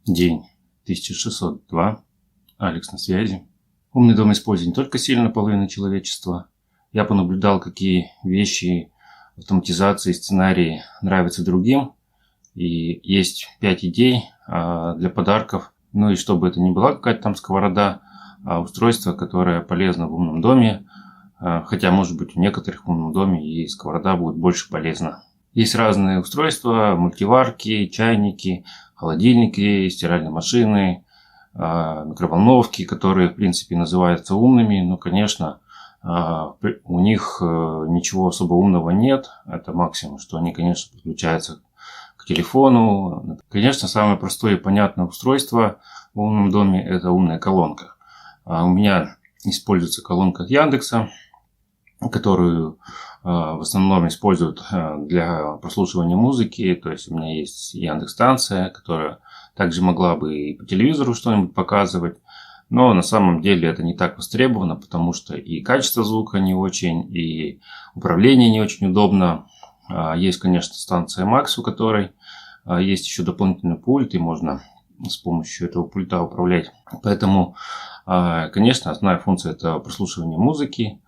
День 1602. Алекс на связи. Умный дом использует не только сильно половину человечества. Я понаблюдал, какие вещи, автоматизации, сценарии нравятся другим. И есть 5 идей для подарков. Ну и чтобы это не была какая-то там сковорода, а устройство, которое полезно в умном доме. Хотя, может быть, у некоторых в умном доме и сковорода будет больше полезна. Есть разные устройства, мультиварки, чайники, холодильники, стиральные машины, микроволновки, которые, в принципе, называются умными. Но, конечно, у них ничего особо умного нет. Это максимум, что они, конечно, подключаются к телефону. Конечно, самое простое и понятное устройство в умном доме – это умная колонка. У меня используется колонка от Яндекса, которую в основном используют для прослушивания музыки. То есть у меня есть Яндекс-станция, которая также могла бы и по телевизору что-нибудь показывать. Но на самом деле это не так востребовано, потому что и качество звука не очень, и управление не очень удобно. Есть, конечно, станция Max, у которой есть еще дополнительный пульт, и можно с помощью этого пульта управлять. Поэтому, конечно, основная функция – это прослушивание музыки.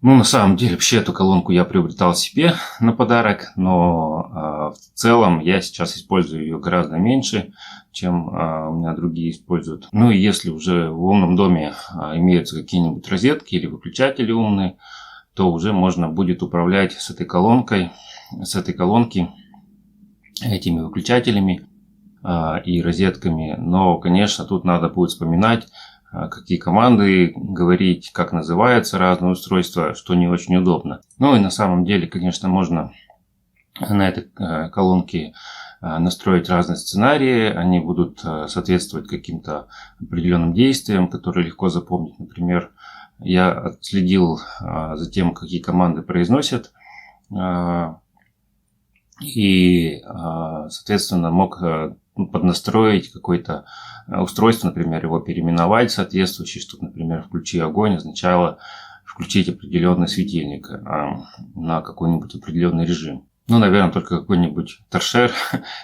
Ну, на самом деле, вообще эту колонку я приобретал себе на подарок, но в целом я сейчас использую ее гораздо меньше, чем у меня другие используют. Ну и если уже в умном доме имеются какие-нибудь розетки или выключатели умные, то уже можно будет управлять с этой колонки этими выключателями и розетками. Но, конечно, тут надо будет вспоминать, какие команды говорить, как называется разное устройство, что не очень удобно. Ну и на самом деле, конечно, можно на этой колонке настроить разные сценарии. Они будут соответствовать каким-то определенным действиям, которые легко запомнить. Например, я отследил за тем, какие команды произносят, и, соответственно, мог поднастроить какое-то устройство, например, его переименовать соответствующий, чтобы, например, «включи огонь» означало включить определенный светильник на какой-нибудь определенный режим. Ну, наверное, только какой-нибудь торшер,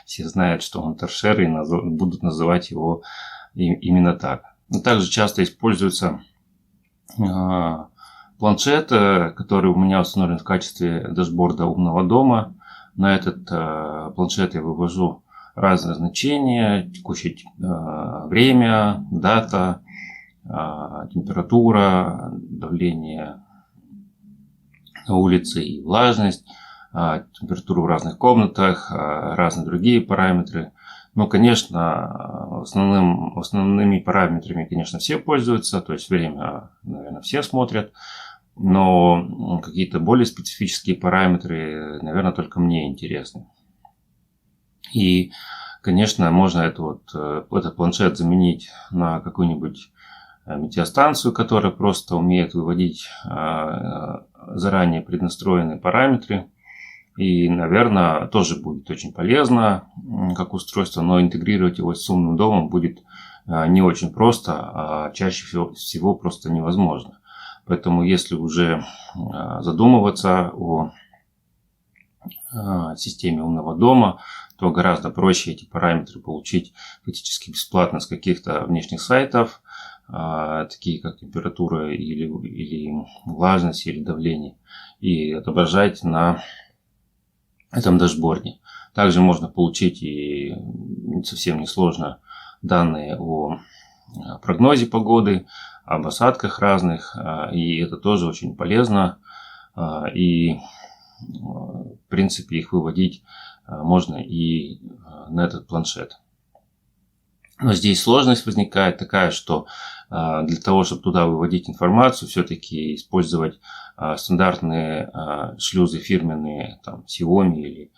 все знают, что он торшер, и будут называть его именно так. Но также часто используется планшет, который у меня установлен в качестве дашборда умного дома. На этот планшет я вывожу разные значения: текущее время, дата, температура, давление на улице и влажность, температуру в разных комнатах, разные другие параметры. Ну, конечно, основными параметрами, конечно, все пользуются, то есть время, наверное, все смотрят, но какие-то более специфические параметры, наверное, только мне интересны. И, конечно, можно этот планшет заменить на какую-нибудь метеостанцию, которая просто умеет выводить заранее преднастроенные параметры. И, наверное, тоже будет очень полезно как устройство, но интегрировать его с умным домом будет не очень просто, а чаще всего просто невозможно. Поэтому, если уже задумываться о системе умного дома, то гораздо проще эти параметры получить фактически бесплатно с каких-то внешних сайтов, такие как температура или влажность или давление, и отображать на этом дашборде. Также можно получить и совсем несложно данные о прогнозе погоды, об осадках разных, и это тоже очень полезно, и в принципе их выводить можно и на этот планшет. Но здесь сложность возникает такая, что для того, чтобы туда выводить информацию, все-таки использовать стандартные шлюзы фирменные, там, Xiaomi или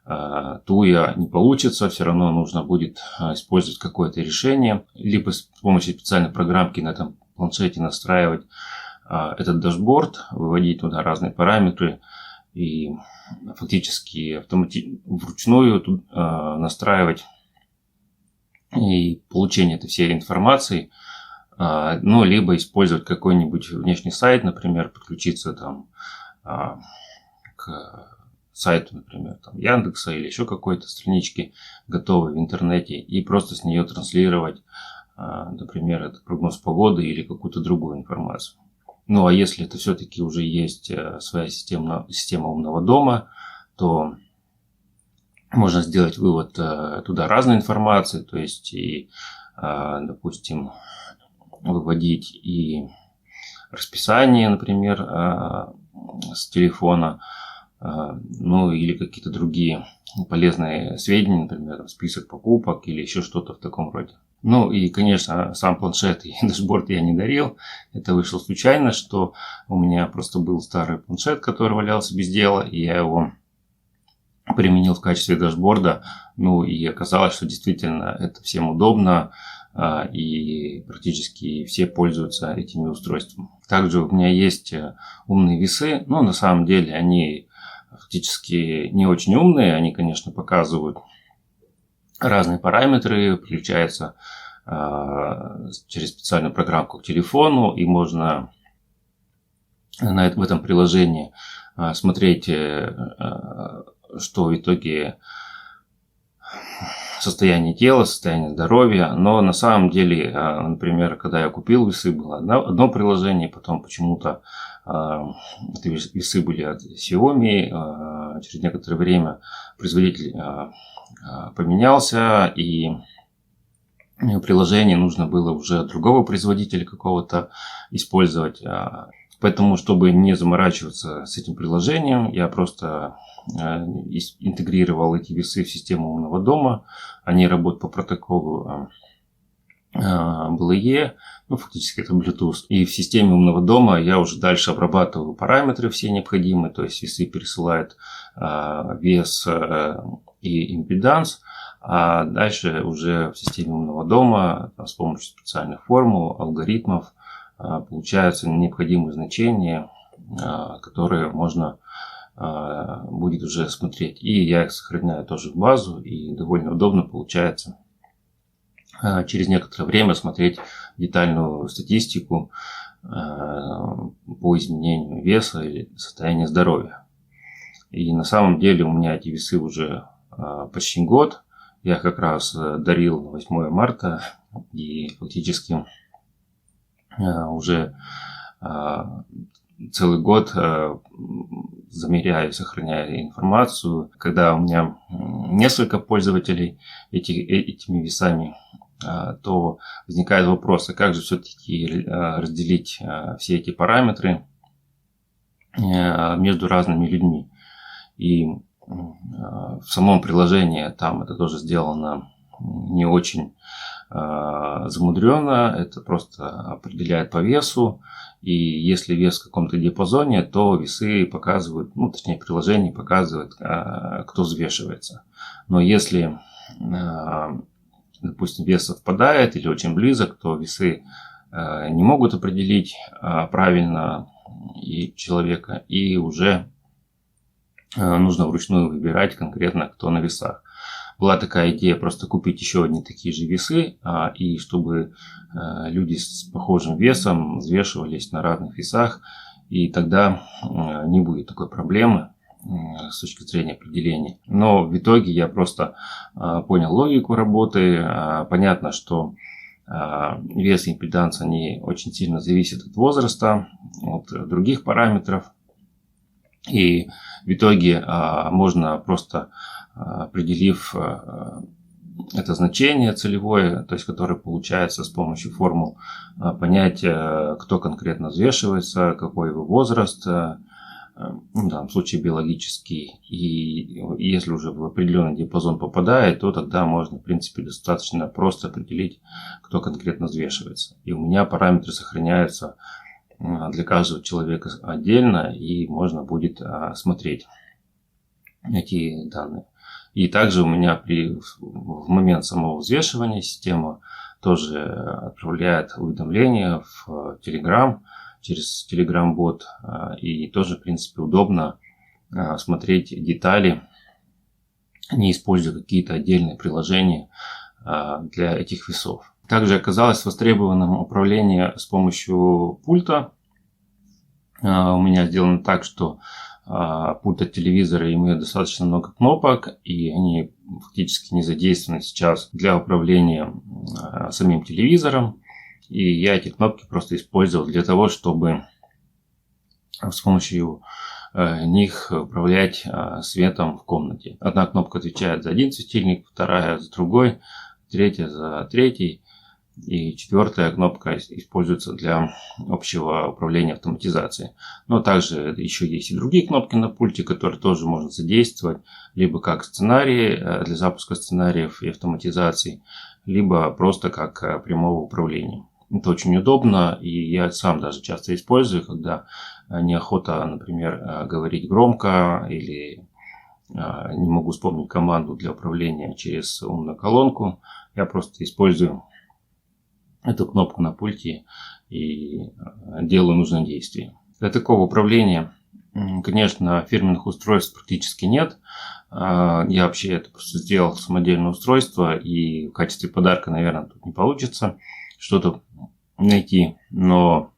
Tuya не получится. Все равно нужно будет использовать какое-то решение, либо с помощью специальной программки на этом планшете настраивать этот дашборд, выводить туда разные параметры и фактически вручную настраивать и получение этой всей информации, ну, либо использовать какой-нибудь внешний сайт, например, подключиться там к сайту, например, там, Яндекса или еще какой-то странички готовой в интернете и просто с нее транслировать, например, это прогноз погоды или какую-то другую информацию. Ну, а если это все-таки уже есть своя система умного дома, то можно сделать вывод туда разной информации, то есть и, допустим, выводить и расписание, например, с телефона, ну или какие-то другие полезные сведения, например, список покупок или еще что-то в таком роде. Ну и, конечно, сам планшет и дашборд я не дарил. Это вышло случайно, что у меня просто был старый планшет, который валялся без дела, и я его применил в качестве дашборда. Ну и оказалось, что действительно это всем удобно, и практически все пользуются этими устройствами. Также у меня есть умные весы, но на самом деле они фактически не очень умные. Они, конечно, показывают разные параметры, включаются через специальную программку к телефону, и можно в этом приложении смотреть, что в итоге состояние тела, состояние здоровья. Но на самом деле, например, когда я купил весы, было одно приложение, потом почему-то весы были от Xiaomi. Через некоторое время производитель поменялся, и приложение нужно было уже другого производителя какого-то использовать. Поэтому, чтобы не заморачиваться с этим приложением, я просто интегрировал эти весы в систему умного дома. Они работают по протоколу BLE, ну, фактически это Bluetooth. И в системе умного дома я уже дальше обрабатываю параметры все необходимые, то есть весы пересылают вес и импеданс, а дальше уже в системе умного дома с помощью специальных формул, алгоритмов получаются необходимые значения, которые можно будет уже смотреть. И я их сохраняю тоже в базу, и довольно удобно получается через некоторое время смотреть детальную статистику по изменению веса или состояния здоровья. И на самом деле у меня эти весы уже почти год. Я как раз дарил на 8 марта и фактически уже целый год замеряю, сохраняю информацию. Когда у меня несколько пользователей этими весами, то возникает вопрос, а как же все-таки разделить все эти параметры между разными людьми. И в самом приложении там это тоже сделано не очень замудренно, это просто определяет по весу, и если вес в каком-то диапазоне, то весы показывают, ну точнее приложение показывает, кто взвешивается. Но если, допустим, вес совпадает или очень близок, то весы не могут определить правильно и человека, и уже нужно вручную выбирать конкретно, кто на весах. Была такая идея просто купить еще одни такие же весы, и чтобы люди с похожим весом взвешивались на разных весах, и тогда не будет такой проблемы с точки зрения определения. Но в итоге я просто понял логику работы. Понятно, что вес и импеданс, они очень сильно зависят от возраста, от других параметров. И в итоге можно просто, определив это значение целевое, то есть которое получается с помощью формул, понять, кто конкретно взвешивается, какой его возраст, в данном случае биологический. И если уже в определенный диапазон попадает, то тогда можно, в принципе, достаточно просто определить, кто конкретно взвешивается. И у меня параметры сохраняются для каждого человека отдельно, и можно будет смотреть эти данные. И также у меня в момент самого взвешивания система тоже отправляет уведомления в Telegram через Telegram-бот. И тоже, в принципе, удобно смотреть детали, не используя какие-то отдельные приложения для этих весов. Также оказалось востребованным управление с помощью пульта. У меня сделано так, что пульт от телевизора имеет достаточно много кнопок, и они фактически не задействованы сейчас для управления самим телевизором. И я эти кнопки просто использовал для того, чтобы с помощью них управлять светом в комнате. Одна кнопка отвечает за один светильник, вторая за другой, третья за третий. И четвертая кнопка используется для общего управления автоматизацией. Но также еще есть и другие кнопки на пульте, которые тоже можно задействовать. Либо как сценарии для запуска сценариев и автоматизации, либо просто как прямого управления. Это очень удобно, и я сам даже часто использую, когда неохота, например, говорить громко или не могу вспомнить команду для управления через умную колонку. Я просто использую эту кнопку на пульте и делаю нужное действие. Для такого управления, конечно, фирменных устройств практически нет. Я вообще это просто сделал самодельное устройство, и в качестве подарка, наверное, тут не получится что-то найти. Но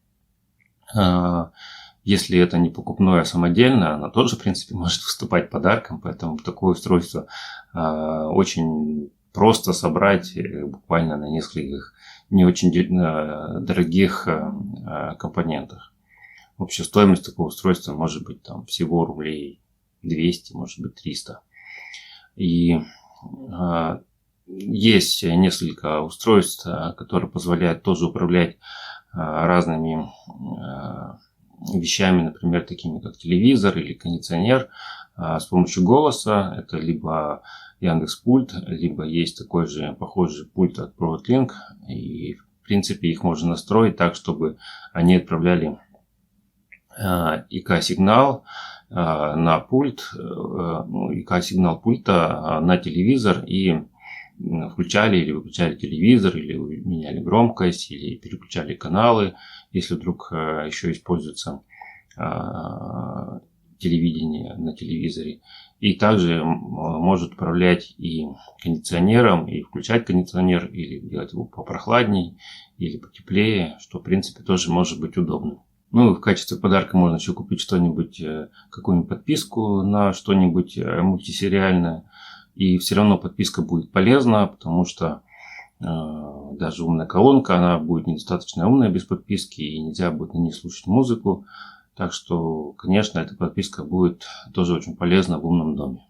если это не покупное, а самодельное, оно тоже, в принципе, может выступать подарком. Поэтому такое устройство очень просто собрать буквально на нескольких не очень дорогих компонентах. Общая стоимость такого устройства может быть там всего рублей 200, может быть 300. И есть несколько устройств, которые позволяют тоже управлять разными вещами, например, такими как телевизор или кондиционер, с помощью голоса. Это либо Яндекс.Пульт, либо есть такой же похожий пульт от ProTlink. И в принципе их можно настроить так, чтобы они отправляли ИК-сигнал на пульт, ИК-сигнал пульта на телевизор, и включали или выключали телевизор, или меняли громкость, или переключали каналы, если вдруг еще используется телевидение на телевизоре. И также может управлять и кондиционером, и включать кондиционер, или делать его попрохладней, или потеплее, что в принципе тоже может быть удобно. Ну и в качестве подарка можно еще купить что-нибудь, какую-нибудь подписку на что-нибудь мультисериальное. И все равно подписка будет полезна, потому что даже умная колонка, она будет недостаточно умная без подписки, и нельзя будет на ней слушать музыку. Так что, конечно, эта подписка будет тоже очень полезна в умном доме.